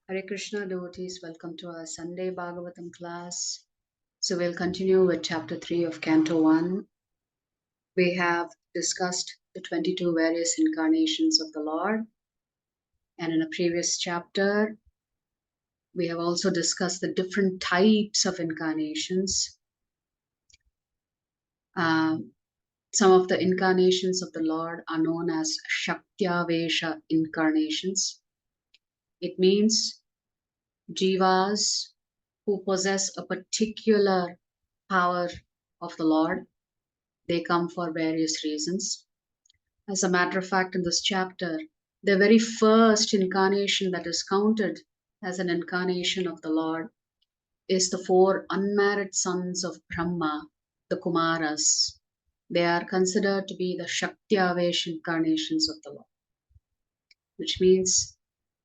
Hare Krishna devotees, welcome to our Sunday Bhagavatam class. So we'll continue with chapter 3 of Canto 1. We have discussed the 22 various incarnations of the Lord, and in a previous chapter, we have also discussed the different types of incarnations. Some of the incarnations of the Lord are known as Shaktya-vesha incarnations. It means jivas who possess a particular power of the Lord. They come for various reasons. As a matter of fact, in this chapter, the very first incarnation that is counted as an incarnation of the Lord is the 4 unmarried sons of Brahma, the Kumaras. They are considered to be the Shakti-avesh incarnations of the Lord, which means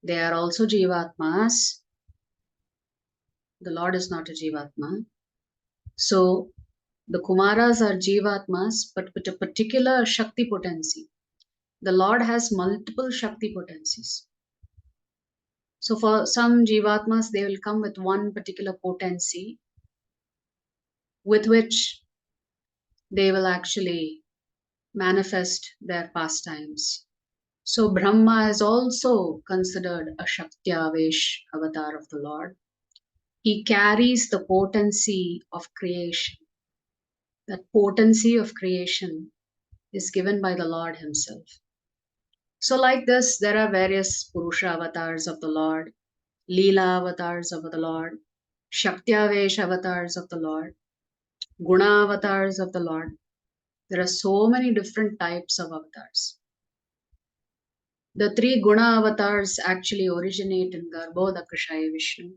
they are also Jivatmas. The Lord is not a Jivatma. So the Kumaras are Jivatmas, but with a particular Shakti potency. The Lord has multiple Shakti potencies. So for some Jivatmas, they will come with one particular potency with which they will actually manifest their pastimes. So Brahma is also considered a Shakti-avesh avatar of the Lord. He carries the potency of creation. That potency of creation is given by the Lord himself. So like this, there are various Purusha avatars of the Lord, Leela avatars of the Lord, Shakti-avesh avatars of the Lord, Guna avatars of the Lord. There are so many different types of avatars. The 3 Guna avatars actually originate in Garbhodakashaya Vishnu.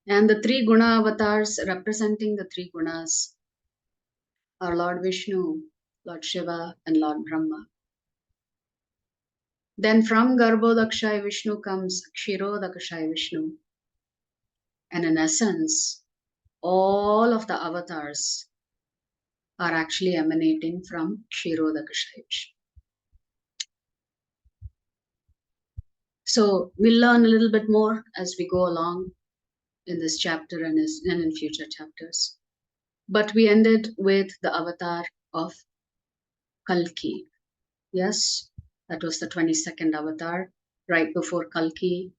And the 3 Guna avatars representing the 3 Gunas are Lord Vishnu, Lord Shiva, and Lord Brahma. Then from Garbhodakashaya Vishnu comes Kshirodakashaya Vishnu. And in essence, all of the avatars are actually emanating from Kshirodakashaya Vishnu. So we'll learn a little bit more as we go along in this chapter and in future chapters. But we ended with the avatar of Kalki. Yes, that was the 22nd avatar. Right before Kalki,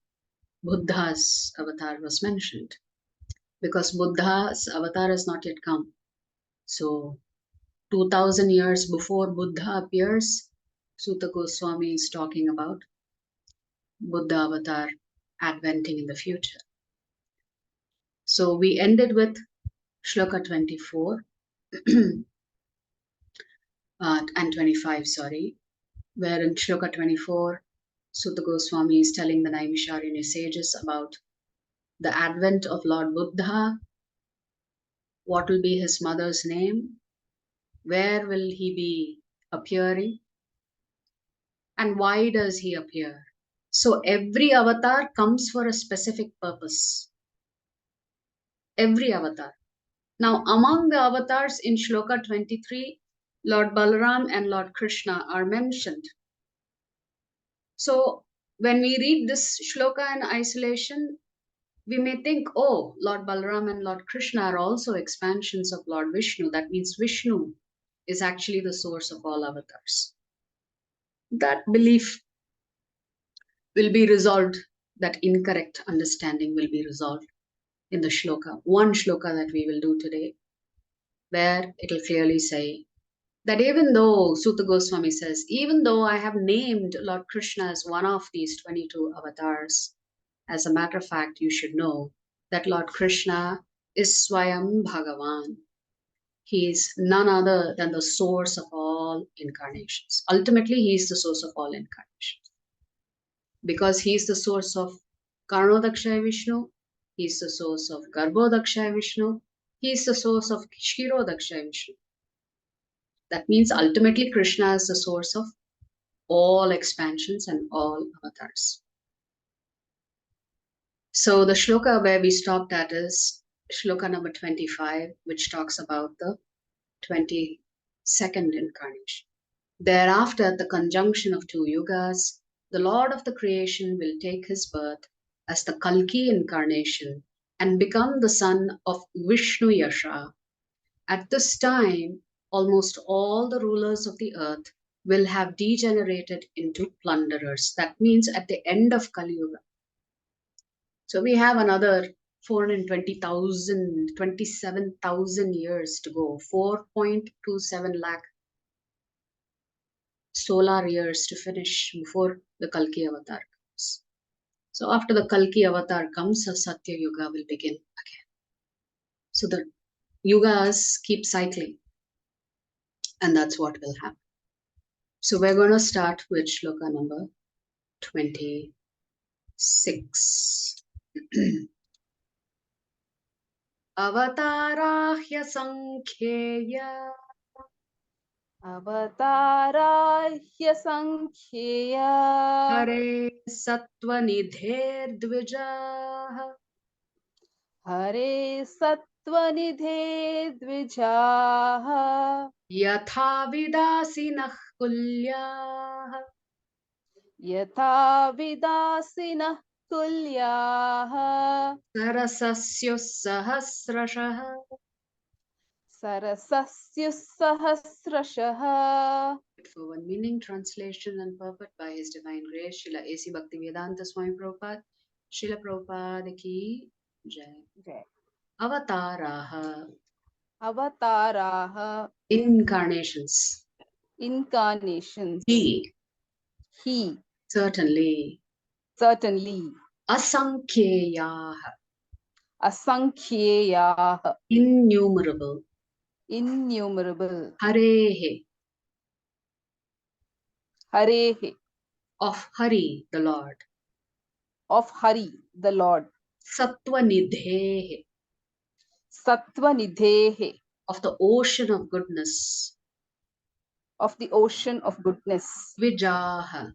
Buddha's avatar was mentioned. Because Buddha's avatar has not yet come. So 2000 years before Buddha appears, Sutta Goswami is talking about Buddha avatar adventing in the future. So we ended with Shloka 24 and 25, sorry, where in Shloka 24, Sutta Goswami is telling the Naimisharya sages about the advent of Lord Buddha, what will be his mother's name, where will he be appearing, and why does he appear. So every avatar comes for a specific purpose. Every avatar. Now, among the avatars in Shloka 23, Lord Balaram and Lord Krishna are mentioned. So when we read this shloka in isolation, we may think, oh, Lord Balaram and Lord Krishna are also expansions of Lord Vishnu. That means Vishnu is actually the source of all avatars. That belief will be resolved, that incorrect understanding will be resolved in the shloka. One shloka that we will do today, where it will clearly say that even though, Sutta Goswami says, even though I have named Lord Krishna as one of these 22 avatars, as a matter of fact, you should know that Lord Krishna is Swayam Bhagavan. He is none other than the source of all incarnations. Ultimately, he is the source of all incarnations. Because he is the source of Karnodakshaya Vishnu, he is the source of Garbhodakshaya Vishnu, he is the source of Kshirodakshaya Vishnu. That means ultimately Krishna is the source of all expansions and all avatars. So the shloka where we stopped at is shloka number 25, which talks about the 22nd incarnation. Thereafter, at the conjunction of 2 yugas, the Lord of the creation will take his birth as the Kalki incarnation and become the son of Vishnu Yasha. At this time, almost all the rulers of the earth will have degenerated into plunderers. That means at the end of Kali Yuga. So we have another 420,000, 27,000 years to go, 4.27 lakh solar years to finish before the Kalki avatar comes. So after the Kalki avatar comes, a Satya Yuga will begin again. So the yugas keep cycling, and that's what will happen. So we're going to start with shloka number 26. Avatarahya Sankheya Avatarahya Sankhya Hare Satvanidher Dvijah Hare Satvanidhe Dvijaha Yatha Vidasinah Kulyah Yatha Vidasinah Tulyaha Sarasasyo Sahasrashah. Sarasasya Sahasrashaha. For one meaning, translation, and purport by His Divine Grace, Srila A.C. Bhaktivedanta Swami Prabhupada, Srila Prabhupada ki Jai. Jai. Avataraha, Avataraha incarnations. Incarnations. He, certainly. Asankheyaha, Asankheyaha innumerable. Harehe, Harehe of Hari, the Lord. of Hari, the Lord. Satvanidhehe, Satvanidhehe of the ocean of goodness. of the ocean of goodness. Vijaha,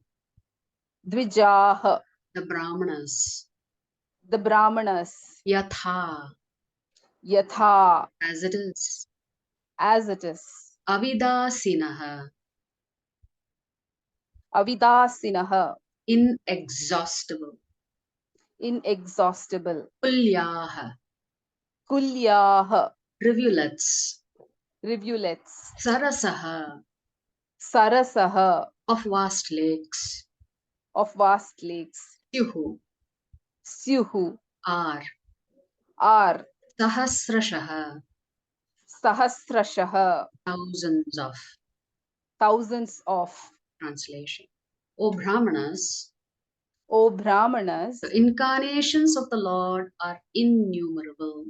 Dvijaha the Brahmanas. the Brahmanas. Yatha, Yatha as it is. as it is. Avidasinaha, Avidasinaha inexhaustible. inexhaustible. Kulyaha, Kulyaha rivulets. rivulets. Sarasaha, Sarasaha of vast lakes. of vast lakes. Syuhu, Syuhu are. Sahasrashaha, Sahasrashaha thousands of. Translation. O Brahmanas, O Brahmanas, the incarnations of the Lord are innumerable.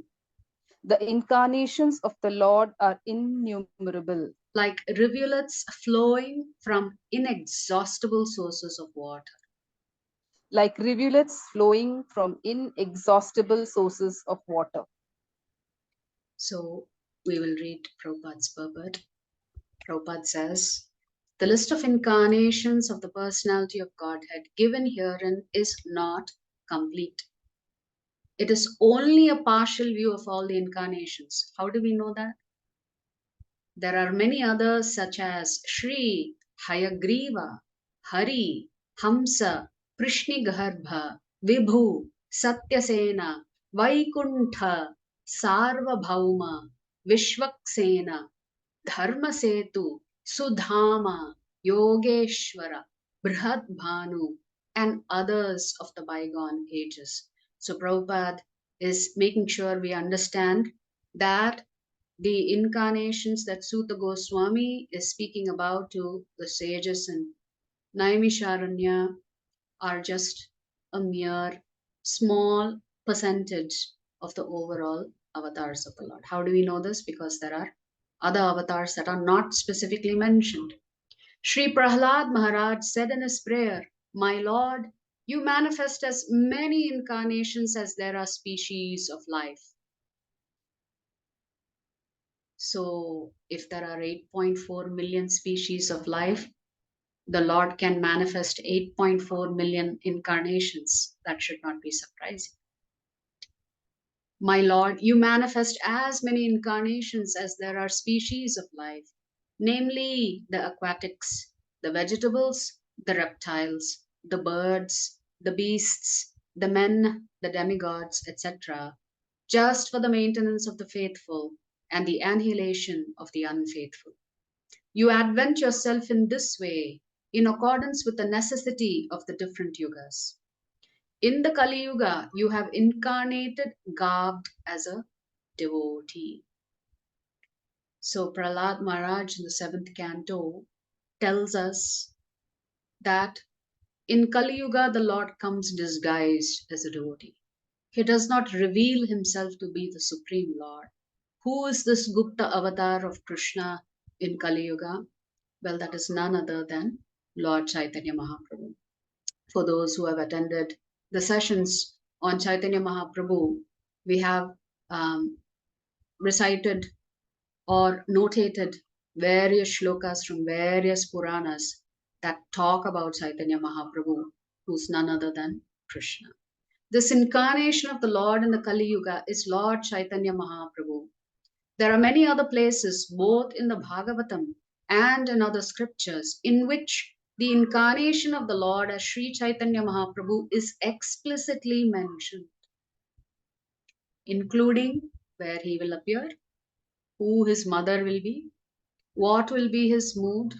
the incarnations of the Lord are innumerable. Like rivulets flowing from inexhaustible sources of water. Like rivulets flowing from inexhaustible sources of water. So we will read Prabhupada's purport. Prabhupada says, the list of incarnations of the personality of Godhead given herein is not complete. It is only a partial view of all the incarnations. How do we know that? There are many others such as Shri, Hayagriva, Hari, Hamsa, Prishnigarbha, Vibhu, Satyasena, Vaikuntha, Sarvabhauma, Vishwaksena, Dharmasetu, Sudhama, Yogeshwara, Brihadbhanu, and others of the bygone ages. So Prabhupada is making sure we understand that the incarnations that Suta Goswami is speaking about to the sages in Naimisharanya are just a mere small percentage of the overall avatars of the Lord. How do we know this? Because there are other avatars that are not specifically mentioned. Sri Prahlad Maharaj said in his prayer, my Lord, you manifest as many incarnations as there are species of life. So if there are 8.4 million species of life, the Lord can manifest 8.4 million incarnations. That should not be surprising. My Lord, you manifest as many incarnations as there are species of life, namely the aquatics, the vegetables, the reptiles, the birds, the beasts, the men, the demigods, etc., just for the maintenance of the faithful and the annihilation of the unfaithful. You advent yourself in this way in accordance with the necessity of the different yugas. In the Kali Yuga, you have incarnated garbed as a devotee. So Prahlad Maharaj in the 7th canto tells us that in Kali Yuga, the Lord comes disguised as a devotee. He does not reveal himself to be the Supreme Lord. Who is this Gupta avatar of Krishna in Kali Yuga? Well, that is none other than Lord Chaitanya Mahaprabhu. For those who have attended the sessions on Chaitanya Mahaprabhu, we have recited or notated various shlokas from various Puranas that talk about Chaitanya Mahaprabhu, who's none other than Krishna. This incarnation of the Lord in the Kali Yuga is Lord Chaitanya Mahaprabhu. There are many other places, both in the Bhagavatam and in other scriptures, in which the incarnation of the Lord as Sri Chaitanya Mahaprabhu is explicitly mentioned, including where he will appear, who his mother will be, what will be his mood,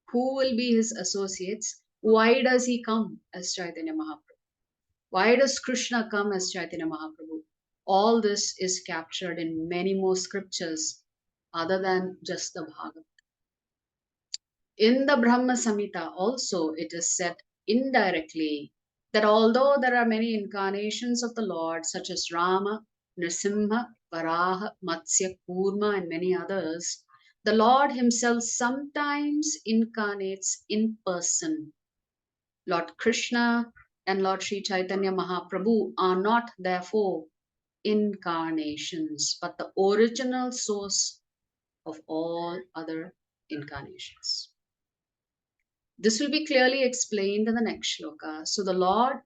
who will be his associates, why does he come as Chaitanya Mahaprabhu, why does Krishna come as Chaitanya Mahaprabhu. All this is captured in many more scriptures other than just the Bhagavad. In the Brahma Samhita also it is said indirectly that although there are many incarnations of the Lord such as Rama, Nrsimha, Varaha, Matsya, Kurma and many others, the Lord himself sometimes incarnates in person. Lord Krishna and Lord Sri Chaitanya Mahaprabhu are not therefore incarnations, but the original source of all other incarnations. This will be clearly explained in the next shloka. So the Lord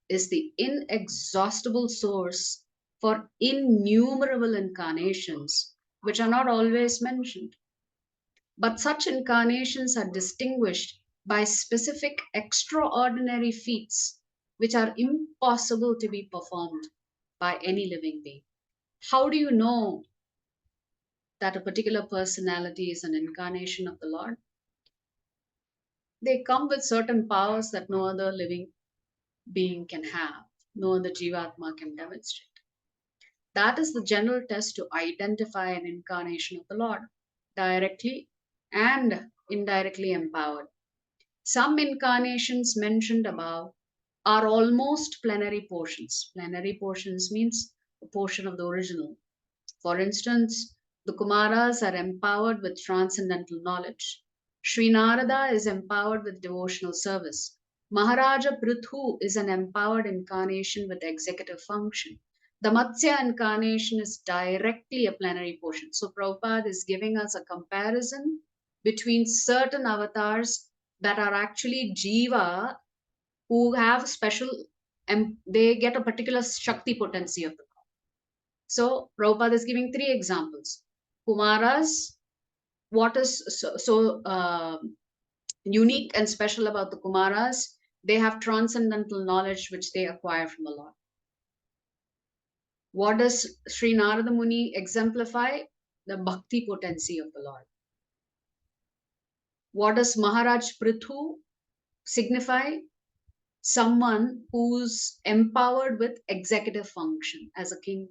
is the inexhaustible source for innumerable incarnations, which are not always mentioned. But such incarnations are distinguished by specific extraordinary feats, which are impossible to be performed by any living being. How do you know that a particular personality is an incarnation of the Lord? They come with certain powers that no other living being can have, no other Jivatma can demonstrate. That is the general test to identify an incarnation of the Lord, directly and indirectly empowered. Some incarnations mentioned above are almost plenary portions. Plenary portions means a portion of the original. For instance, the Kumaras are empowered with transcendental knowledge. Sri Narada is empowered with devotional service. Maharaja Prithu is an empowered incarnation with executive function. The Matsya incarnation is directly a plenary portion. So Prabhupada is giving us a comparison between certain avatars that are actually Jiva who have special, and they get a particular Shakti potency of the God. So Prabhupada is giving 3 examples. Kumaras, what is unique and special about the Kumaras? They have transcendental knowledge which they acquire from the Lord. What does Sri Narada Muni exemplify? The bhakti potency of the Lord. What does Maharaj Prithu signify? Someone who's empowered with executive function as a king.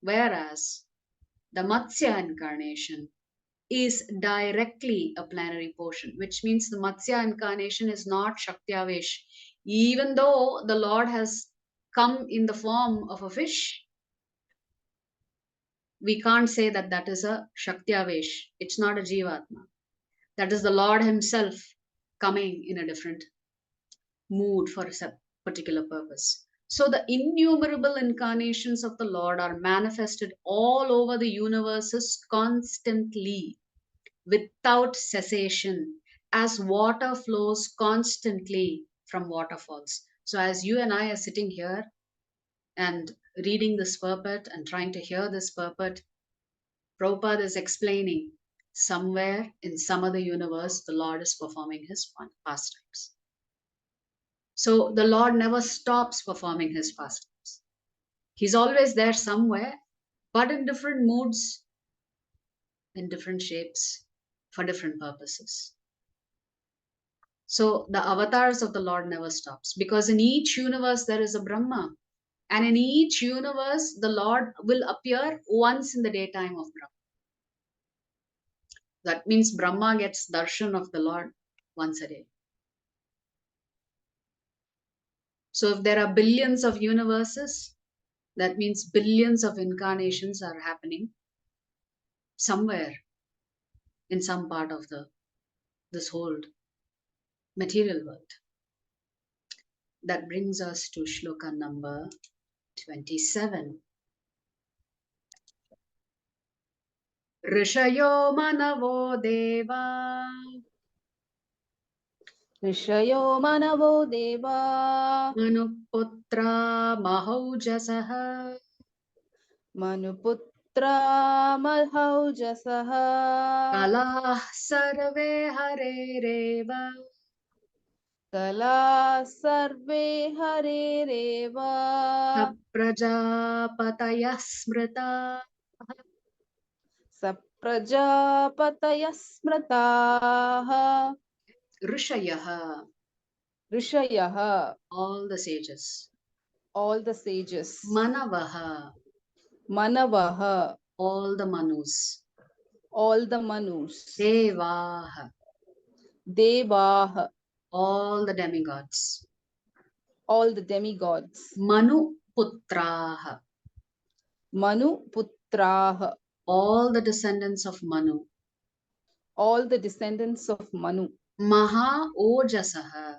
Whereas the Matsya incarnation is directly a plenary portion, which means the Matsya incarnation is not Shaktyavesh. Even though the Lord has come in the form of a fish, we can't say that that is a Shaktyavesh. It's not a Jivatma. That is the Lord himself coming in a different mood for a particular purpose. So the innumerable incarnations of the Lord are manifested all over the universes constantly, without cessation, as water flows constantly from waterfalls. So as you and I are sitting here and reading this purport and trying to hear this purport, Prabhupada is explaining somewhere in some other universe, the Lord is performing his pastimes. So the Lord never stops performing his pastimes. He's always there somewhere, but in different moods, in different shapes, for different purposes. So the avatars of the Lord never stops, because in each universe there is a Brahma. And in each universe, the Lord will appear once in the daytime of Brahma. That means Brahma gets darshan of the Lord once a day. So if there are billions of universes, that means billions of incarnations are happening somewhere in some part of this whole material world. That brings us to shloka number 27. Rishayo manavo deva Rishayo manavo deva manuputra mahaujasaha Manuputra Mahaujasaha kalah sarve harereva Kala Sarve Harereva saprajapatayah smrita Saprajapataya Smrataha Rishayaha, Rishayaha, all the sages. all the sages. Manavaha, Manavaha, all the manus. all the manus. Devaha, Devaha, all the demigods. all the demigods. Manu putraha, Manu Putraha, all the descendants of Manu. all the descendants of Manu. Maha ojasaha,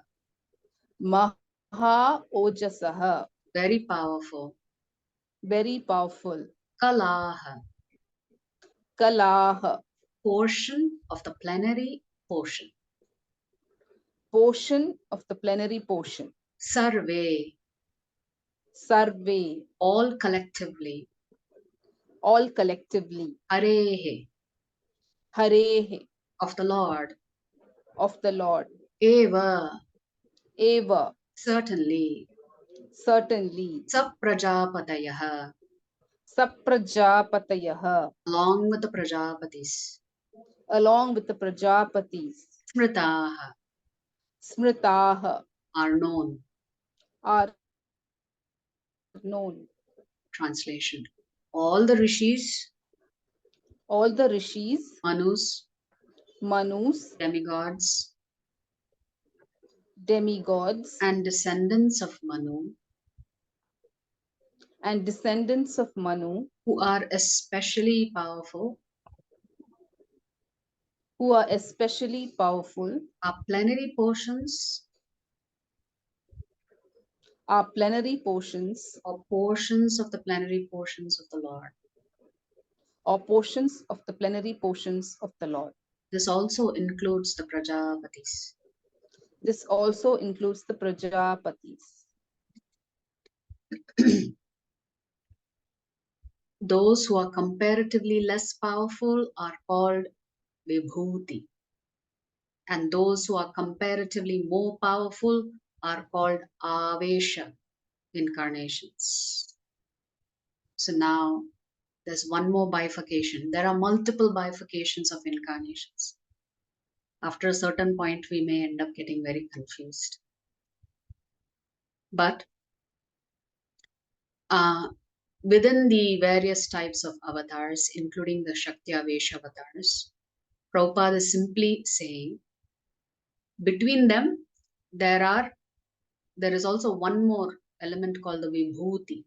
Maha Ojasaha, very powerful. very powerful. Kalaha, Kalaha, portion of the plenary portion. portion of the plenary portion. Sarve, Sarve, all collectively. all collectively. Harehe, Harehe, of the Lord. of the Lord. Eva, Eva, certainly. certainly. Saprajapatayaha, Saprajapatayaha, along with the Prajapatis. along with the Prajapatis. Smritaha, Smritaha, are known. are known. Translation. All the rishis, All the rishis, manus, manus, demigods, demigods, and descendants of Manu, and descendants of Manu, who are especially powerful, who are especially powerful, are plenary portions are plenary portions, or portions of the plenary portions of the Lord. or portions of the plenary portions of the Lord. This also includes the Prajapatis. This also includes the Prajapatis. Those who are comparatively less powerful are called Vibhuti. And those who are comparatively more powerful are called Avesha incarnations. So now there's one more bifurcation. There are multiple bifurcations of incarnations. After a certain point, we may end up getting very confused. But within the various types of avatars, including the Shakti Avesha avatars, Prabhupada is simply saying, between them, there is also one more element called the Vibhuti.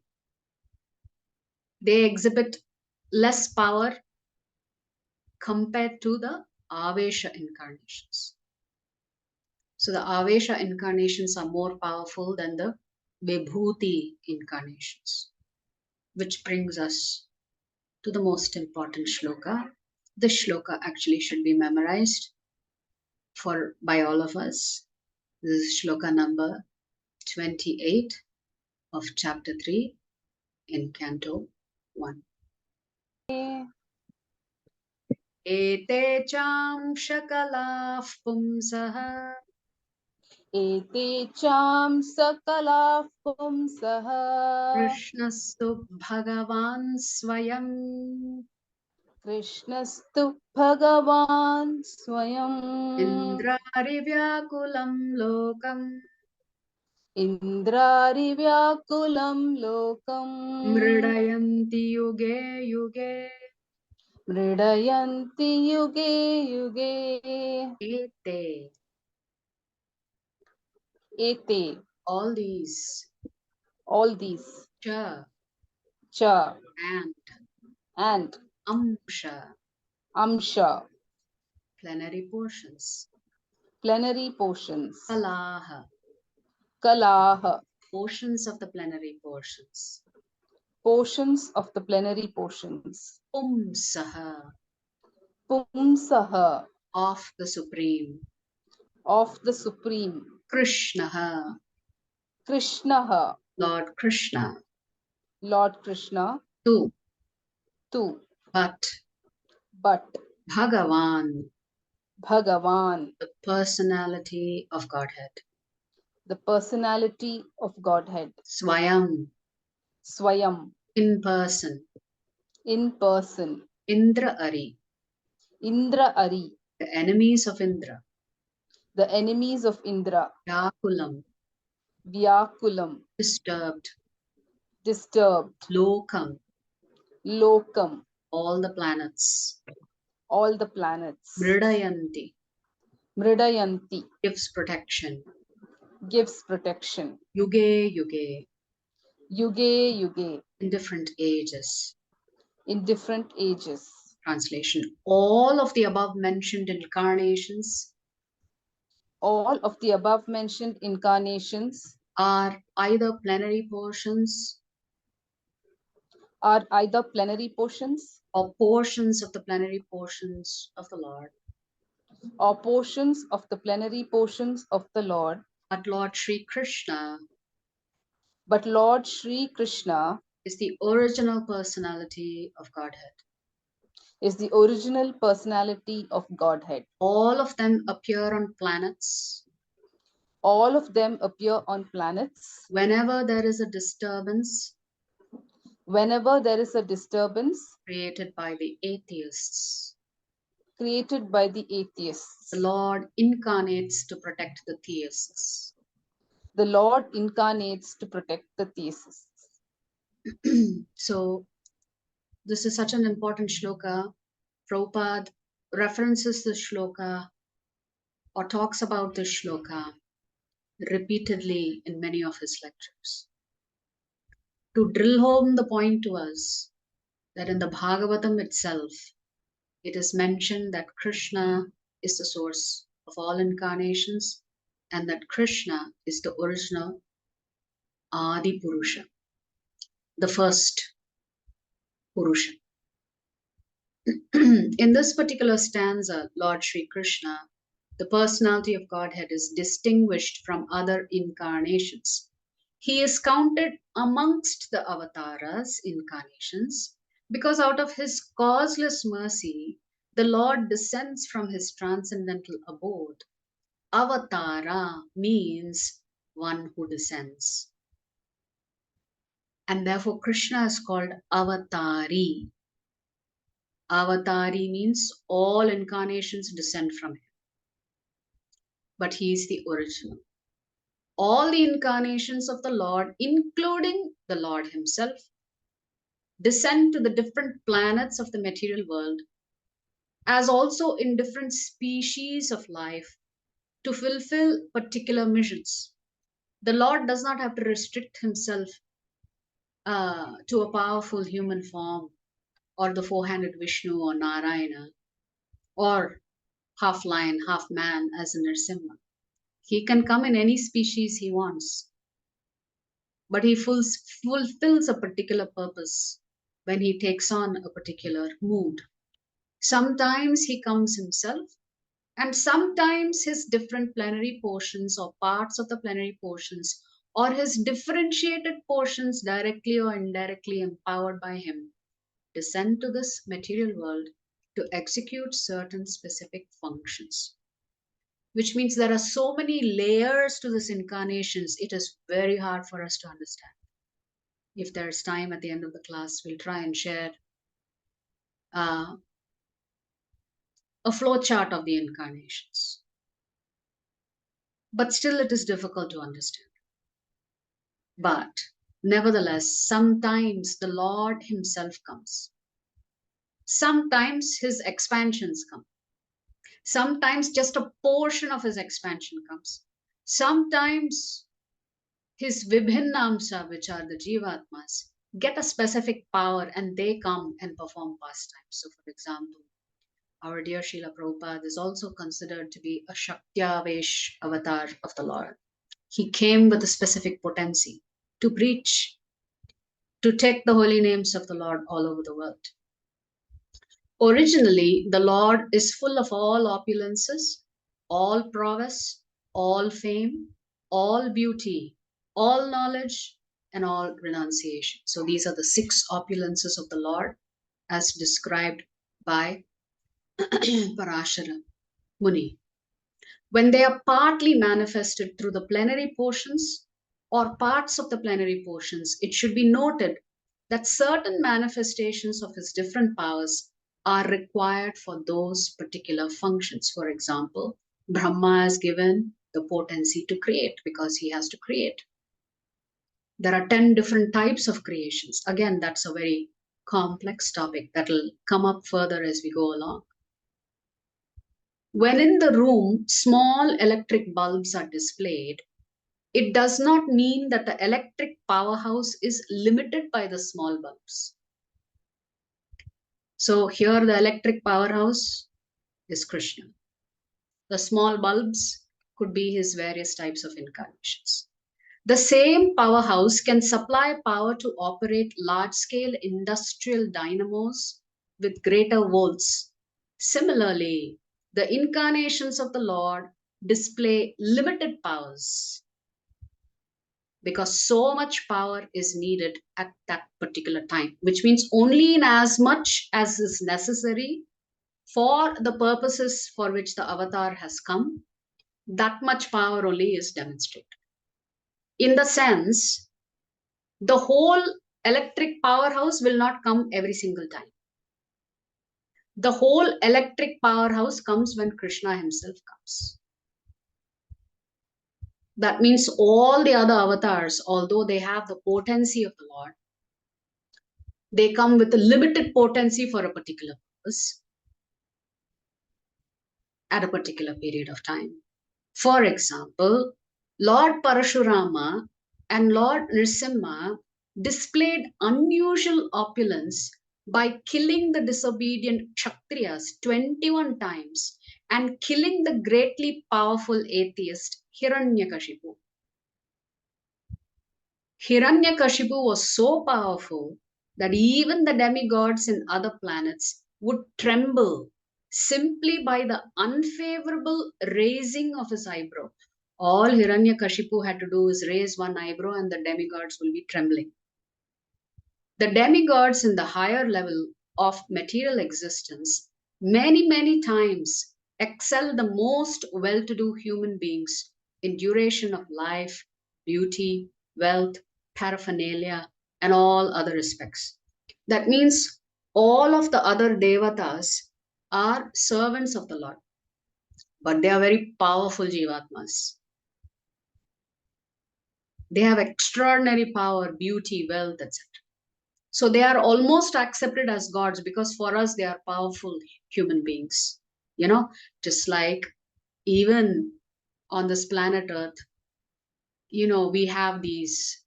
They exhibit less power compared to the Avesha incarnations. So the Avesha incarnations are more powerful than the Vibhuti incarnations, which brings us to the most important shloka. This shloka actually should be memorized by all of us. This is shloka number 28 of chapter 3 in Canto 1. Ete cham shakalav pumsah Ete cham sakala pumsah. Krishnastu Bhagavan Swayam. Krishnastu Bhagavan Swayam. Indrarivyakulam lokam. Indrari Vyakulam Lokam. Mridayanti yuge yuge. Mridayanti Yuge Yuge. Ete. Ete. All these. All these. Cha. Cha. And And Amsha. Amsha. Plenary portions. Plenary portions. Kalaha. Kalaha. Portions of the plenary portions. Portions of the plenary portions. Pumsaha. Pumsaha. Of the Supreme. Of the Supreme. Krishnaha. Krishnaha. Lord Krishna. Lord Krishna. Tu. Too. But But Bhagavan. Bhagavan. The personality of Godhead. The personality of Godhead. Swayam. Swayam. In person. In person. Indra Ari. Indra Ari. The enemies of Indra. The enemies of Indra. Vyakulam. Vyakulam. Disturbed. Disturbed. Lokam. Lokam. All the planets. All the planets. Mridayanti. Mridayanti. Gives protection. Gives protection. Yuge yuge. Yuge Yuge. In different ages. In different ages. Translation. All of the above mentioned incarnations All of the above mentioned incarnations are either plenary portions are either plenary portions or portions of the plenary portions of the Lord. or portions of the plenary portions of the Lord. But Lord Sri Krishna But Lord Sri Krishna is the original personality of Godhead. is the original personality of Godhead. All of them appear on planets All of them appear on planets whenever there is a disturbance whenever there is a disturbance created by the atheists. created by the atheists. The Lord incarnates to protect the theists. The Lord incarnates to protect the theists. So, this is such an important shloka. Prabhupada references this shloka or talks about this shloka repeatedly in many of his lectures to drill home the point to us that in the Bhagavatam itself, it is mentioned that Krishna is the source of all incarnations and that Krishna is the original Adi Purusha, the first Purusha. In this particular stanza, Lord Sri Krishna, the personality of Godhead, is distinguished from other incarnations. He is counted amongst the avatars, incarnations, because out of his causeless mercy, the Lord descends from his transcendental abode. Avatara means one who descends. And therefore, Krishna is called Avatari. Avatari means all incarnations descend from him. But he is the original. All the incarnations of the Lord, including the Lord himself, descend to the different planets of the material world, as also in different species of life, to fulfill particular missions. The Lord does not have to restrict himself to a powerful human form or the four-handed Vishnu or Narayana or half lion, half man as in Nrsimha. He can come in any species he wants, but he fulfills a particular purpose when he takes on a particular mood. Sometimes he comes himself, and sometimes his different plenary portions or parts of the plenary portions or his differentiated portions, directly or indirectly empowered by him, descend to this material world to execute certain specific functions. which means there are so many layers to this incarnations. It is very hard for us to understand. If there's time at the end of the class, we'll try and share a flow chart of the incarnations. But still, it is difficult to understand. But nevertheless, sometimes the Lord Himself comes. Sometimes His expansions come. Sometimes just a portion of His expansion comes. Sometimes His Vibhinnamsa, which are the Jivatmas, get a specific power and they come and perform pastimes. So, for example, our dear Srila Prabhupada is also considered to be a Shaktyavesh avatar of the Lord. He came with a specific potency to preach, to take the holy names of the Lord all over the world. Originally, the Lord is full of all opulences, all prowess, all fame, all beauty, all knowledge, and all renunciation. So these are the 6 opulences of the Lord as described by Parashara Muni. When they are partly manifested through the plenary portions or parts of the plenary portions, it should be noted that certain manifestations of his different powers are required for those particular functions. For example, Brahma is given the potency to create because he has to create. There are 10 different types of creations. Again, that's a very complex topic that will come up further as we go along. When in the room, small electric bulbs are displayed, it does not mean that the electric powerhouse is limited by the small bulbs. So here the electric powerhouse is Krishna. The small bulbs could be his various types of incarnations. The same powerhouse can supply power to operate large-scale industrial dynamos with greater volts. Similarly, the incarnations of the Lord display limited powers because so much power is needed at that particular time, which means only in as much as is necessary for the purposes for which the avatar has come, that much power only is demonstrated. In the sense, the whole electric powerhouse will not come every single time. The whole electric powerhouse comes when Krishna himself comes. That means all the other avatars, although they have the potency of the Lord, they come with a limited potency for a particular purpose at a particular period of time. For example, Lord Parashurama and Lord Nrsimha displayed unusual opulence by killing the disobedient Kshatriyas 21 times and killing the greatly powerful atheist Hiranyakashipu. Hiranyakashipu was so powerful that even the demigods in other planets would tremble simply by the unfavorable raising of his eyebrow. All Hiranyakashipu had to do is raise one eyebrow and the demigods will be trembling. The demigods in the higher level of material existence many times excel the most well-to-do human beings in duration of life, beauty, wealth, paraphernalia, and all other respects. That means all of the other devatas are servants of the Lord, but they are very powerful jivatmas. They have extraordinary power, beauty, wealth, etc. So they are almost accepted as gods because for us they are powerful human beings. You know, just like even on this planet Earth, you know, we have these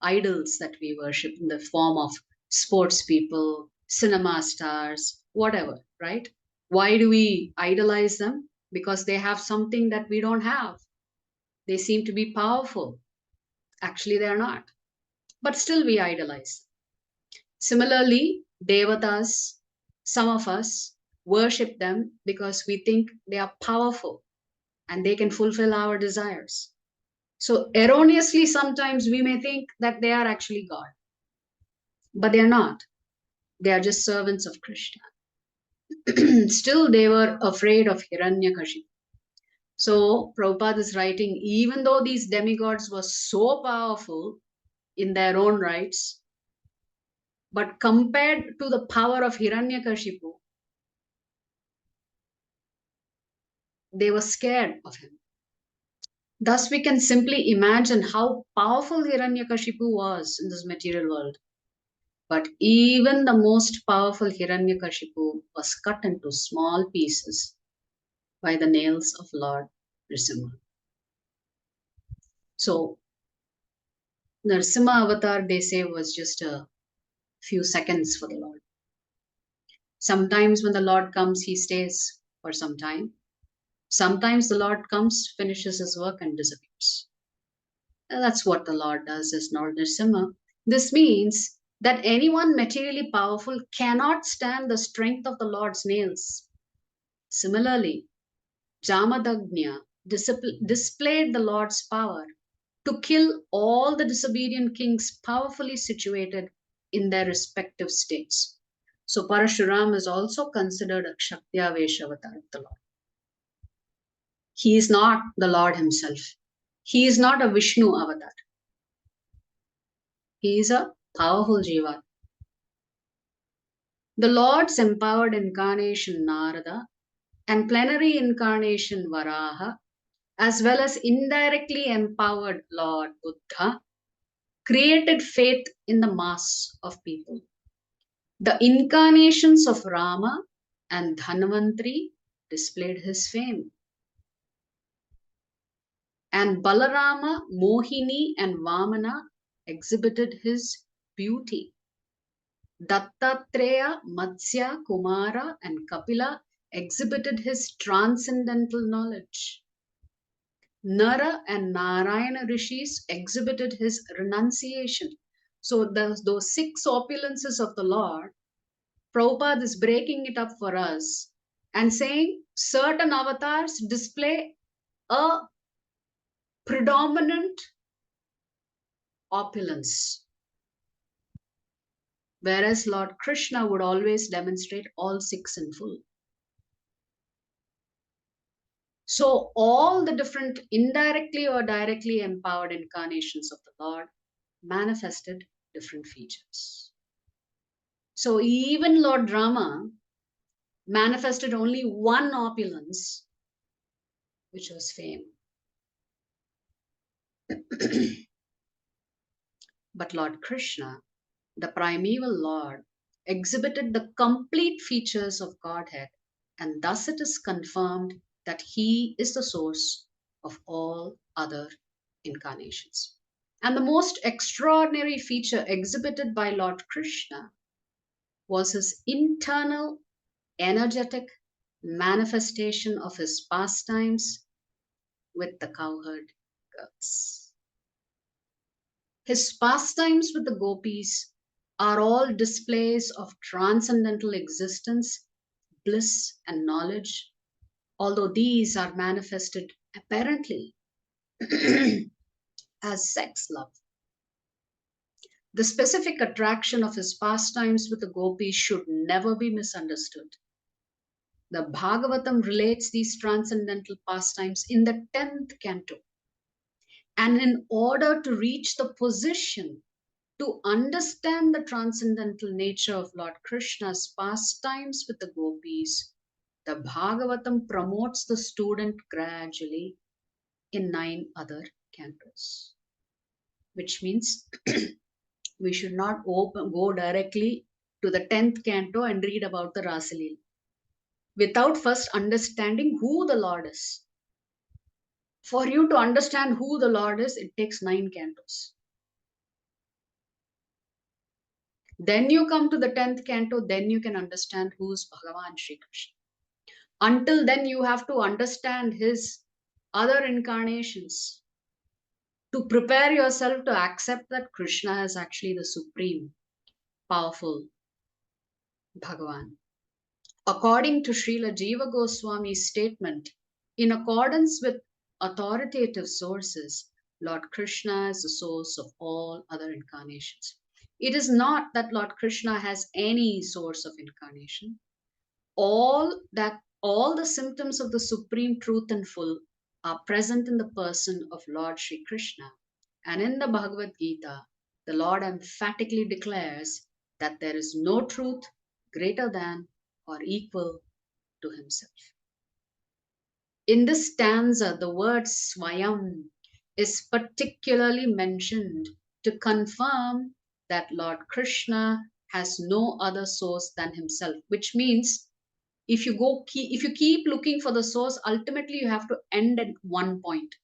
idols that we worship in the form of sports people, cinema stars, whatever, right? Why do we idolize them? Because they have something that we don't have. They seem to be powerful. Actually, they are not. But still we idolize. Similarly, devatas, some of us worship them because we think they are powerful and they can fulfill our desires. So erroneously, sometimes we may think that they are actually God, but they are not. They are just servants of Krishna. Still, they were afraid of Hiranyakashipu. So Prabhupada is writing, even though these demigods were so powerful in their own rights, but compared to the power of Hiranyakashipu, they were scared of him. Thus, we can simply imagine how powerful Hiranyakashipu was in this material world. But even the most powerful Hiranyakashipu was cut into small pieces by the nails of Lord Nrsimha. So, Nrsimha avatar, they say, was just a few seconds for the Lord. Sometimes when the Lord comes, he stays for some time. Sometimes the Lord comes, finishes his work, and disappears. And that's what the Lord does as Lord Nrsimha. This means that anyone materially powerful cannot stand the strength of the Lord's nails. Similarly, Jamadagnya displayed the Lord's power to kill all the disobedient kings powerfully situated in their respective states. So Parashuram is also considered a Shaktyavesh avatar of the Lord. He is not the Lord himself. He is not a Vishnu avatar. He is a powerful Jiva. The Lord's empowered incarnation Narada and plenary incarnation Varaha, as well as indirectly empowered Lord Buddha, created faith in the mass of people. The incarnations of Rama and Dhanvantri displayed his fame. And Balarama, Mohini, and Vamana exhibited his beauty. Dattatreya, Matsya, Kumara, and Kapila exhibited his transcendental knowledge. Nara and Narayana rishis exhibited his renunciation. So those six opulences of the Lord, Prabhupada is breaking it up for us and saying certain avatars display a predominant opulence, whereas Lord Krishna would always demonstrate all six in full. So all the different indirectly or directly empowered incarnations of the Lord manifested different features. So even Lord Rama manifested only one opulence, which was fame. But Lord Krishna, the primeval Lord, exhibited the complete features of Godhead, and thus it is confirmed that he is the source of all other incarnations. And the most extraordinary feature exhibited by Lord Krishna was his internal, energetic manifestation of his pastimes with the cowherd girls. His pastimes with the gopis are all displays of transcendental existence, bliss, and knowledge, although these are manifested apparently as sex love. The specific attraction of his pastimes with the gopis should never be misunderstood. The Bhagavatam relates these transcendental pastimes in the 10th canto. And in order to reach the position to understand the transcendental nature of Lord Krishna's pastimes with the gopis, the Bhagavatam promotes the student gradually in 9 other cantos. Which means we should not go directly to the 10th canto and read about the Rasalila without first understanding who the Lord is. For you to understand who the Lord is, it takes 9 cantos. Then you come to the 10th canto, then you can understand who is Bhagavan Sri Krishna. Until then, you have to understand his other incarnations to prepare yourself to accept that Krishna is actually the supreme, powerful Bhagavan. According to Srila Jiva Goswami's statement, in accordance with authoritative sources, Lord Krishna is the source of all other incarnations. It is not that Lord Krishna has any source of incarnation. All the symptoms of the supreme truth and full are present in the person of Lord Sri Krishna. And in the Bhagavad Gita, the Lord emphatically declares that there is no truth greater than or equal to himself. In this stanza, the word Swayam is particularly mentioned to confirm that Lord Krishna has no other source than himself, which means if you keep looking for the source, ultimately you have to end at one point.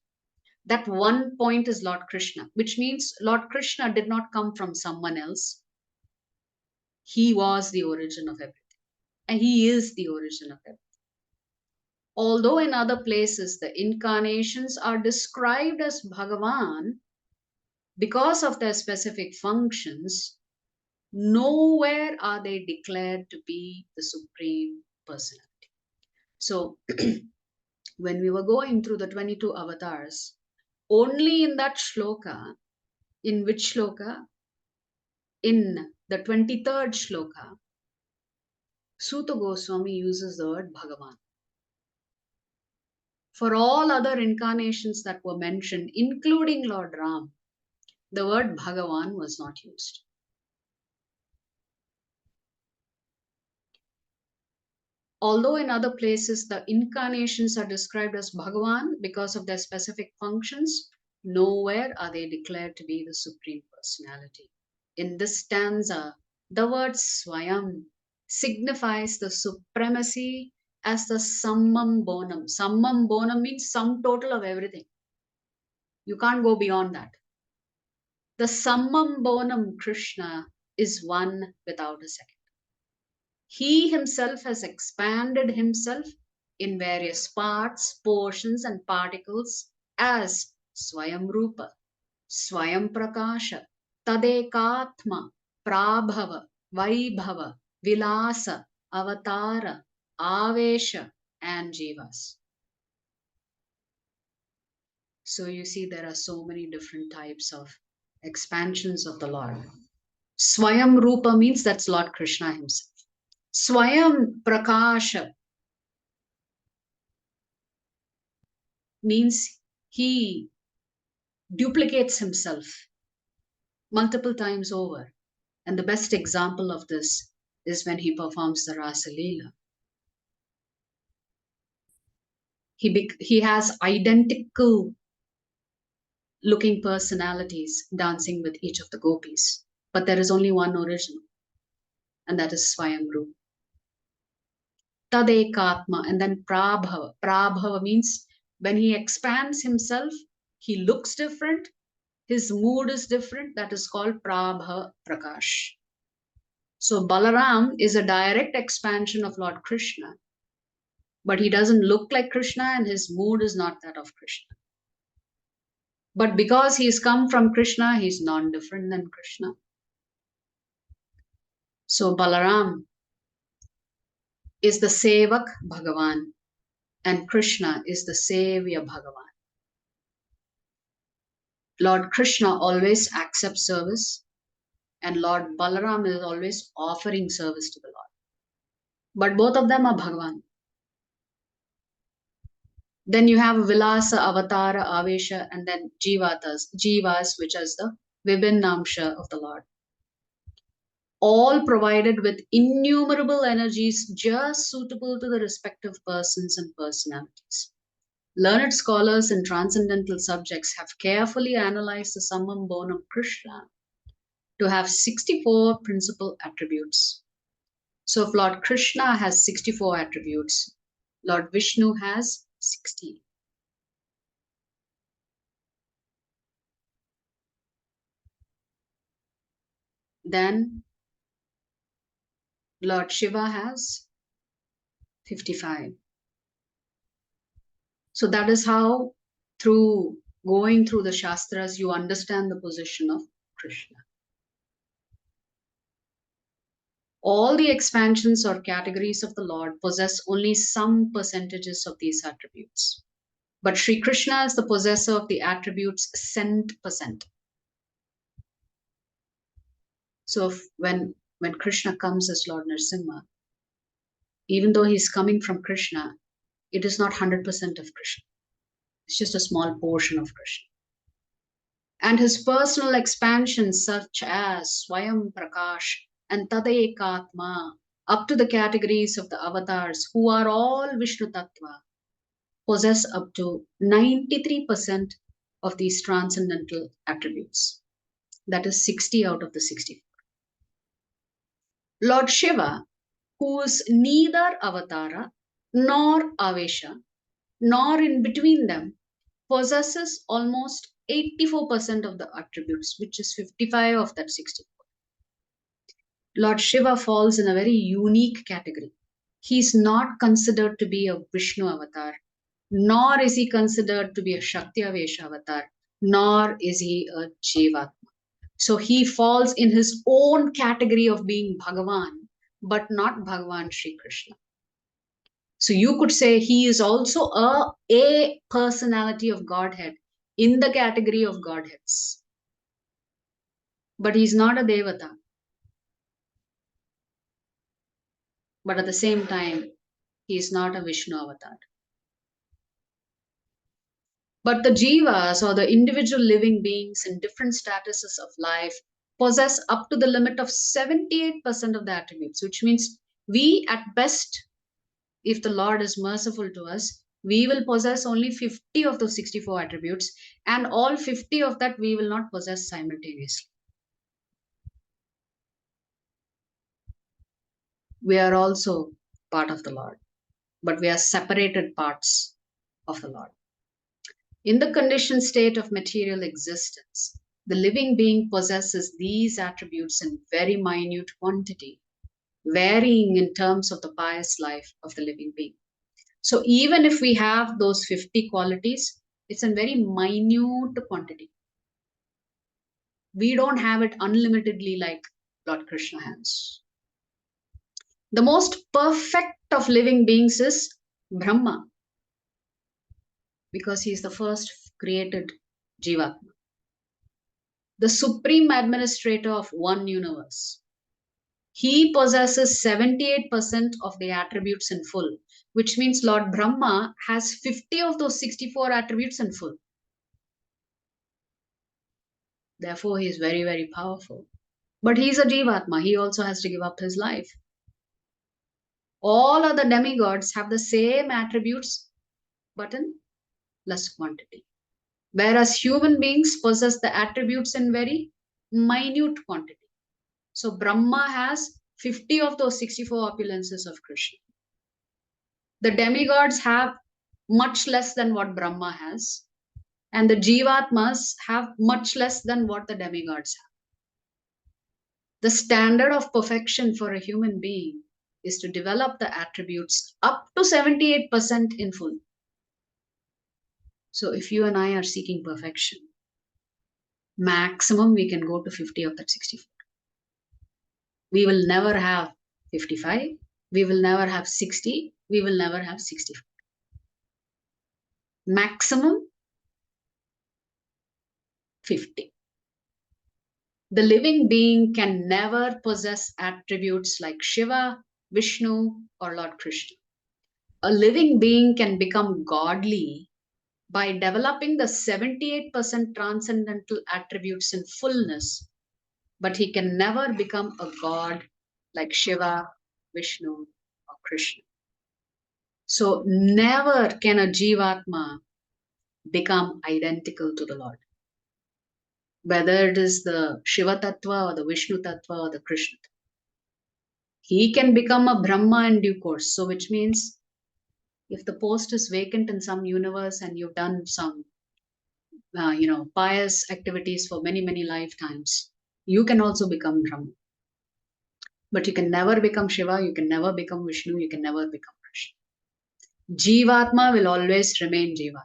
That one point is Lord Krishna, which means Lord Krishna did not come from someone else. He was the origin of everything, and he is the origin of everything. Although in other places the incarnations are described as Bhagavan because of their specific functions, nowhere are they declared to be the Supreme Personality. So, when we were going through the 22 avatars, only in that shloka, in which shloka? In the 23rd shloka, Suta Goswami uses the word Bhagavan. For all other incarnations that were mentioned, including Lord Ram, the word Bhagavan was not used. Although in other places the incarnations are described as Bhagavan because of their specific functions, nowhere are they declared to be the Supreme Personality. In this stanza, the word Swayam signifies the supremacy as the summum bonum. Summum bonum means sum total of everything. You can't go beyond that. The summum bonum Krishna is one without a second. He himself has expanded himself in various parts, portions, and particles as Swayam Rupa, Swayam Prakasha, Tadekatma, Prabhava, Vaibhava, Vilasa, Avatara, Avesha, and Jivas. So you see, there are so many different types of expansions of the Lord. Swayam Rupa means that's Lord Krishna himself. Swayam Prakasha means he duplicates himself multiple times over. And the best example of this is when he performs the Rasa Leela. He has identical looking personalities dancing with each of the gopis. But there is only one original, and that is Swayambhu. Tadekatma, and then Prabhava. Prabhava means when he expands himself, he looks different, his mood is different. That is called Prabhava Prakash. So Balaram is a direct expansion of Lord Krishna, but he doesn't look like Krishna and his mood is not that of Krishna. But because he's come from Krishna, he's non-different than Krishna. So Balaram is the Sevak Bhagavan and Krishna is the Savior Bhagavan. Lord Krishna always accepts service and Lord Balaram is always offering service to the Lord. But both of them are Bhagavan. Then you have Vilasa, Avatara, Avesha, and then Jivas, which is the Vibhinnamsha of the Lord. All provided with innumerable energies just suitable to the respective persons and personalities. Learned scholars in transcendental subjects have carefully analyzed the summum bonum Krishna to have 64 principal attributes. So if Lord Krishna has 64 attributes, Lord Vishnu has 60. Then Lord Shiva has 55. So that is how, through going through the Shastras, you understand the position of Krishna. All the expansions or categories of the Lord possess only some percentages of these attributes. But Sri Krishna is the possessor of the attributes cent%. So when Krishna comes as Lord Nrsimha, even though he's coming from Krishna, it is not 100% of Krishna. It's just a small portion of Krishna. And his personal expansions such as Swayam Prakash and Tadekatma, up to the categories of the avatars who are all Vishnu Tattva, possess up to 93% of these transcendental attributes. That is 60 out of the 64. Lord Shiva, who is neither avatara nor avesha, nor in between them, possesses almost 84% of the attributes, which is 55 of that 64. Lord Shiva falls in a very unique category. He is not considered to be a Vishnu avatar, nor is he considered to be a Shaktavesha avatar, nor is he a Jivatma. So he falls in his own category of being Bhagavan, but not Bhagavan Sri Krishna. So you could say he is also a personality of Godhead in the category of Godheads. But he's not a Devata. But at the same time, he is not a Vishnu avatar. But the jivas, or the individual living beings in different statuses of life, possess up to the limit of 78% of the attributes, which means we at best, if the Lord is merciful to us, we will possess only 50 of those 64 attributes, and all 50 of that we will not possess simultaneously. We are also part of the Lord, but we are separated parts of the Lord. In the conditioned state of material existence, the living being possesses these attributes in very minute quantity, varying in terms of the pious life of the living being. So even if we have those 50 qualities, it's in very minute quantity. We don't have it unlimitedly like Lord Krishna has. The most perfect of living beings is Brahma, because he is the first created Jivatma, the supreme administrator of one universe. He possesses 78% of the attributes in full, which means Lord Brahma has 50 of those 64 attributes in full. Therefore, he is very, very powerful. But he is a Jivatma. He also has to give up his life. All other demigods have the same attributes, but in less quantity. Whereas human beings possess the attributes in very minute quantity. So Brahma has 50 of those 64 opulences of Krishna. The demigods have much less than what Brahma has, and the Jivatmas have much less than what the demigods have. The standard of perfection for a human being is to develop the attributes up to 78% in full. So if you and I are seeking perfection, maximum we can go to 50 of that 64. We will never have 55. We will never have 60. We will never have 64. Maximum 50. The living being can never possess attributes like Shiva, Vishnu, or Lord Krishna. A living being can become godly by developing the 78% transcendental attributes in fullness, but he can never become a god like Shiva, Vishnu, or Krishna. So never can a Jivatma become identical to the Lord, whether it is the Shiva Tattva or the Vishnu Tattva or the Krishna Tattva. He can become a Brahma in due course. So which means if the post is vacant in some universe and you've done some pious activities for many, many lifetimes, you can also become Brahma. But you can never become Shiva, you can never become Vishnu, you can never become Krishna. Jivatma will always remain Jiva,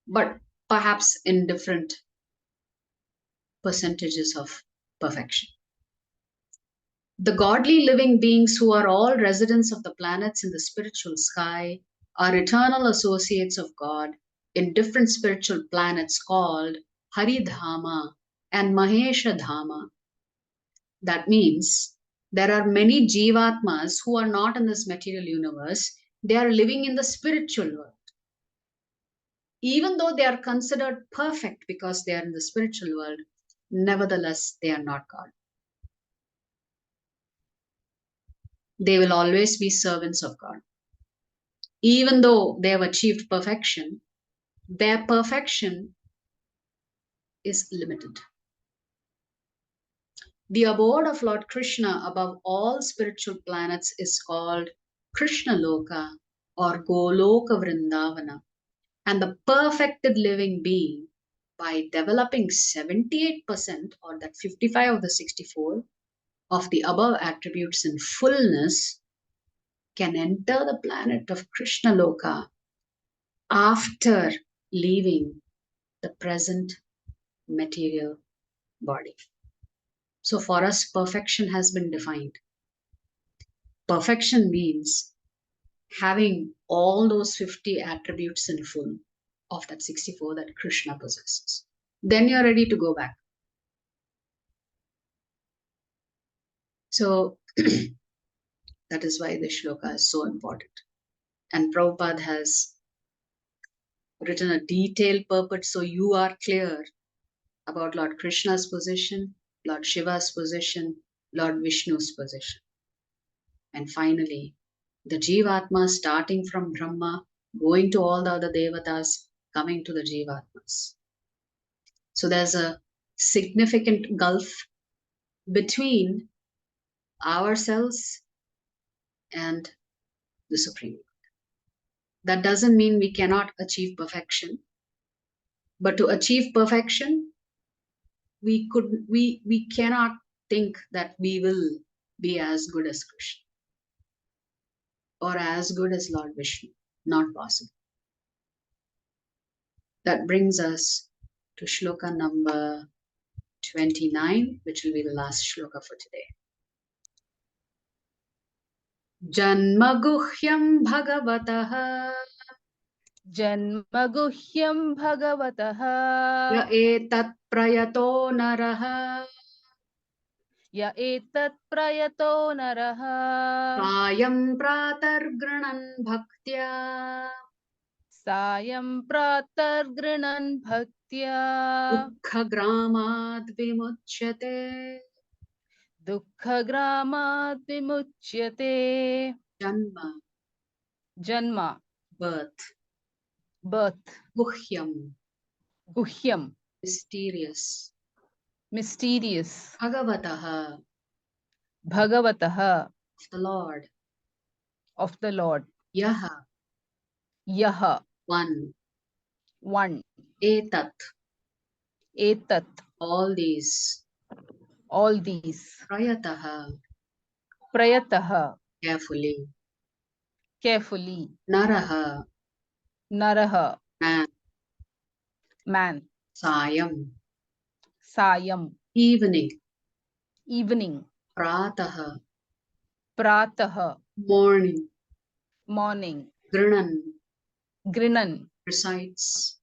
but perhaps in different percentages of perfection. The godly living beings who are all residents of the planets in the spiritual sky are eternal associates of God in different spiritual planets called Haridhama and Maheshadhama. That means there are many Jivatmas who are not in this material universe. They are living in the spiritual world. Even though they are considered perfect because they are in the spiritual world, nevertheless, they are not God. They will always be servants of God. Even though they have achieved perfection, their perfection is limited. The abode of Lord Krishna above all spiritual planets is called Krishna Loka or Goloka Vrindavana. And the perfected living being, by developing 78% or that 55 of the 64 of the above attributes in fullness, can enter the planet of Krishna Loka after leaving the present material body. So for us, perfection has been defined. Perfection means having all those 50 attributes in full of that 64 that Krishna possesses. Then you're ready to go back. So that is why the shloka is so important. And Prabhupada has written a detailed purport so you are clear about Lord Krishna's position, Lord Shiva's position, Lord Vishnu's position. And finally, the Jivatma starting from Brahma, going to all the other Devatas, coming to the Jivatmas. So there's a significant gulf between ourselves and the Supreme. That doesn't mean we cannot achieve perfection. But to achieve perfection, we cannot think that we will be as good as Krishna or as good as Lord Vishnu. Not possible. That brings us to shloka number 29, which will be the last shloka for today. Janmaguhyam Bhagavataha Janmaguhyam Bhagavataha ya etat prayato naraha ya etat prayato naraha Sayam pratargranan bhaktya Sayam pratar grinan bhaktya Dukkha gramad vimuchyate. Dukkha gramat vimuchyate. Janma, Janma, birth. birth. Guhyam, Guhyam, mysterious. mysterious. Bhagavataha, Bhagavataha, of the Lord. of the Lord. Yaha, Yaha, one. one. Etat, Etat, all these. all these. Prayataha, Prayataha, carefully. carefully. Naraha, Naraha, man. man. Sayam, Sayam, evening. evening. Prataha, Prataha, morning. morning. Grinan, Grinan, recites.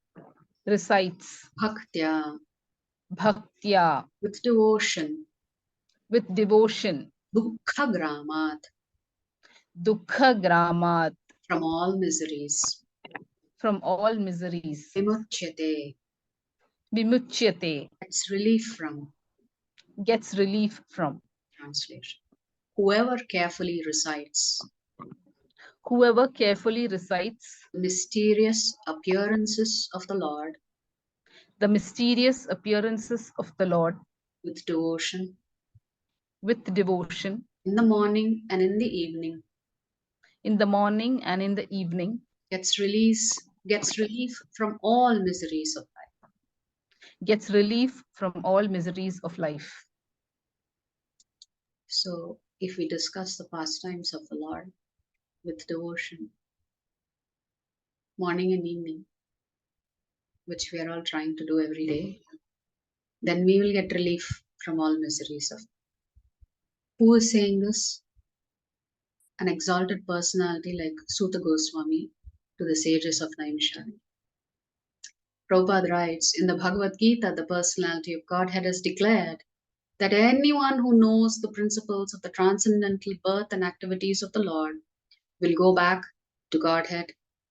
recites. Bhaktya, Bhaktya, with devotion. with devotion. Dukkha gramat, Dukkha gramat, from all miseries. from all miseries. Vimuchyate, Vimuchyate, gets relief from. gets relief from. Translation. Whoever carefully recites Whoever carefully recites the mysterious appearances of the Lord the mysterious appearances of the Lord with devotion with devotion in the morning and in the evening in the morning and in the evening gets relief from all miseries of life. gets relief from all miseries of life. So if we discuss the pastimes of the Lord with devotion, morning and evening, which we are all trying to do every day, then we will get relief from all miseries of. Who is saying this? An exalted personality like Suta Goswami to the sages of Naimisharanya. Prabhupada writes, in the Bhagavad Gita, the personality of Godhead has declared that anyone who knows the principles of the transcendental birth and activities of the Lord will go back to Godhead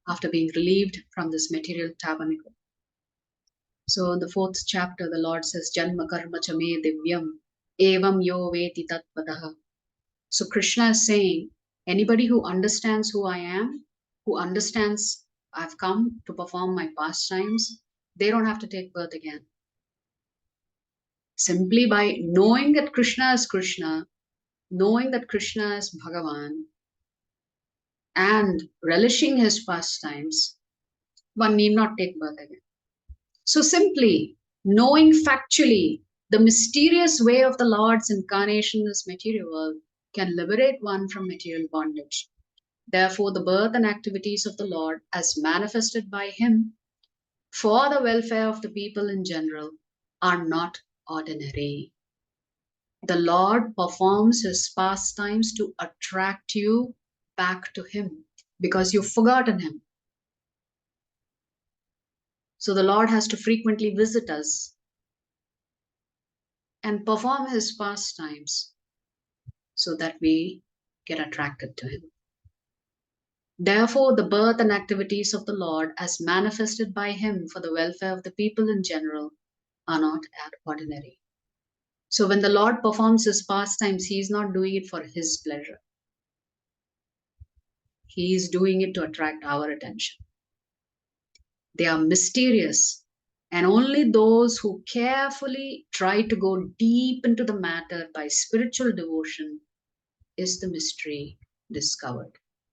after being relieved from this material tabernacle. So in the 4th chapter, the Lord says, Janma karma cha me divyam, evam yo veti tattvataha. So Krishna is saying, anybody who understands who I am, who understands I've come to perform my pastimes, they don't have to take birth again. Simply by knowing that Krishna is Krishna, knowing that Krishna is Bhagavan, and relishing his pastimes, one need not take birth again. So simply knowing factually the mysterious way of the Lord's incarnation in this material world can liberate one from material bondage. Therefore, the birth and activities of the Lord, as manifested by him for the welfare of the people in general, are not ordinary. The Lord performs his pastimes to attract you back to him because you've forgotten him. So the Lord has to frequently visit us and perform his pastimes so that we get attracted to him. Therefore, the birth and activities of the Lord, as manifested by him for the welfare of the people in general, are not ordinary. So when the Lord performs his pastimes, he is not doing it for his pleasure. He is doing it to attract our attention. They are mysterious, and only those who carefully try to go deep into the matter by spiritual devotion is the mystery discovered.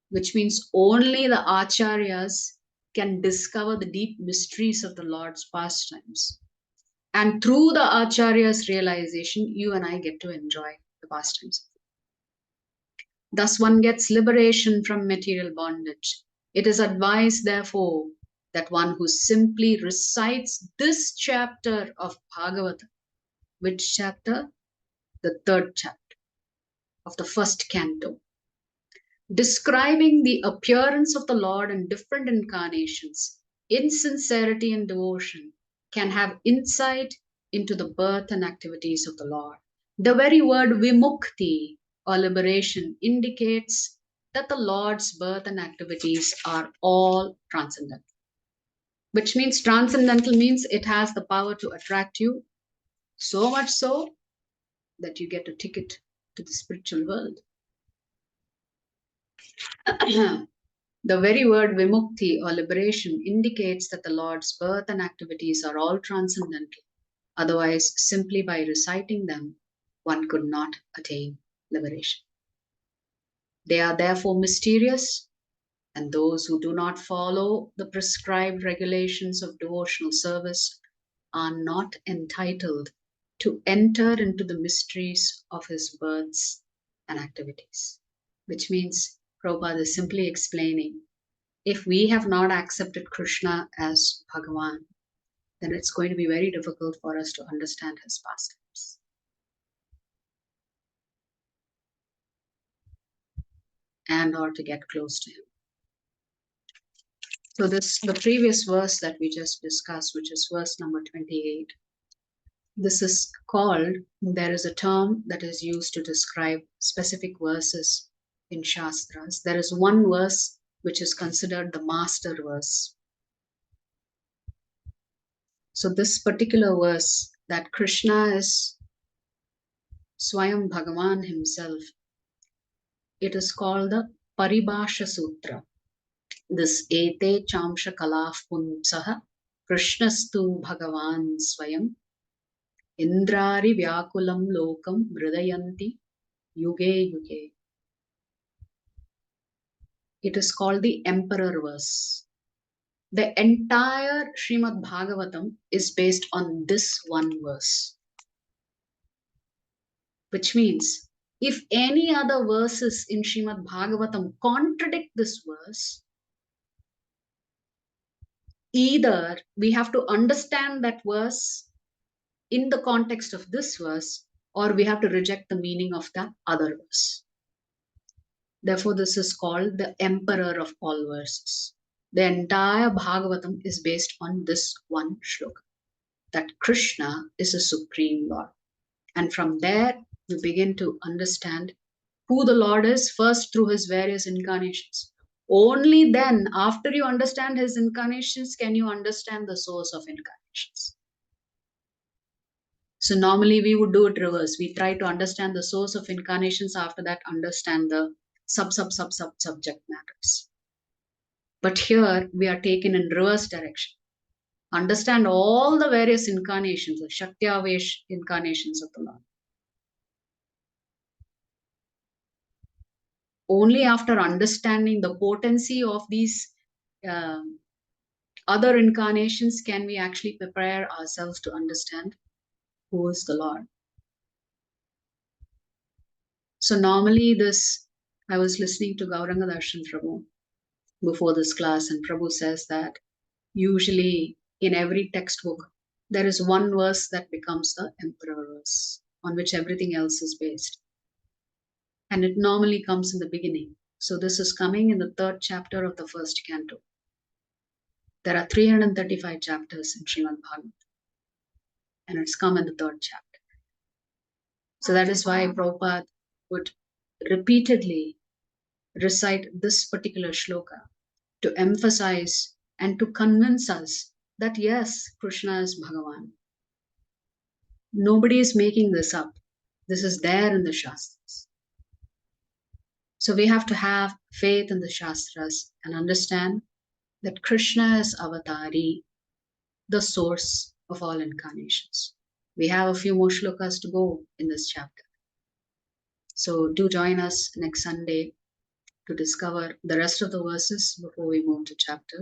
Which means only the acharyas can discover the deep mysteries of the Lord's pastimes. And through the acharya's realization, you and I get to enjoy the pastimes. Thus one gets liberation from material bondage. It is advised, therefore, that one who simply recites this chapter of Bhagavad, which chapter? The 3rd chapter of the 1st canto, describing the appearance of the Lord in different incarnations, in sincerity and devotion, can have insight into the birth and activities of the Lord. The very word vimukti, or liberation, indicates that the Lord's birth and activities are all transcendental. Which means transcendental means it has the power to attract you, so much so that you get a ticket to the spiritual world. The very word vimukti, or liberation, indicates that the Lord's birth and activities are all transcendental. Otherwise, simply by reciting them, one could not attain liberation. They are therefore mysterious, and those who do not follow the prescribed regulations of devotional service are not entitled to enter into the mysteries of his births and activities. Which means Prabhupada is simply explaining, if we have not accepted Krishna as Bhagavan, then it's going to be very difficult for us to understand his pastimes. And or to get close to him. So the previous verse that we just discussed, which is verse number 28, this is called, there is a term that is used to describe specific verses in Shastras. There is one verse which is considered the master verse. So this particular verse, that Krishna is Swayam Bhagavan himself, it is called the Paribhasha Sutra. This ete chamsha kalaf punsaha Krishnastu Bhagavan Swayam Indrari Vyakulam Lokam Vridayanti Yuge Yuge. It is called the Emperor verse. The entire Srimad Bhagavatam is based on this one verse. Which means, if any other verses in Srimad Bhagavatam contradict this verse, either we have to understand that verse in the context of this verse, or we have to reject the meaning of the other verse. Therefore, this is called the emperor of all verses. The entire Bhagavatam is based on this one shloka, that Krishna is a supreme Lord. And from there, you begin to understand who the Lord is, first through his various incarnations. Only then, after you understand his incarnations, can you understand the source of incarnations. So normally we would do it reverse. We try to understand the source of incarnations, after that understand the subject matters. But here we are taken in reverse direction. Understand all the various incarnations, the Shakti-Avesh incarnations of the Lord. Only after understanding the potency of these other incarnations can we actually prepare ourselves to understand who is the Lord. So normally I was listening to Gauranga Darshan Prabhu before this class, and Prabhu says that usually in every textbook, there is one verse that becomes the emperor verse on which everything else is based. And it normally comes in the beginning. So this is coming in the 3rd chapter of the 1st canto. There are 335 chapters in Srimad Bhagavad, and it's come in the 3rd chapter. So that is why Prabhupada would repeatedly recite this particular shloka to emphasize and to convince us that yes, Krishna is Bhagavan. Nobody is making this up. This is there in the Shastras. So we have to have faith in the Shastras and understand that Krishna is Avatari, the source of all incarnations. We have a few more shlokas to go in this chapter. So do join us next Sunday to discover the rest of the verses before we move to chapter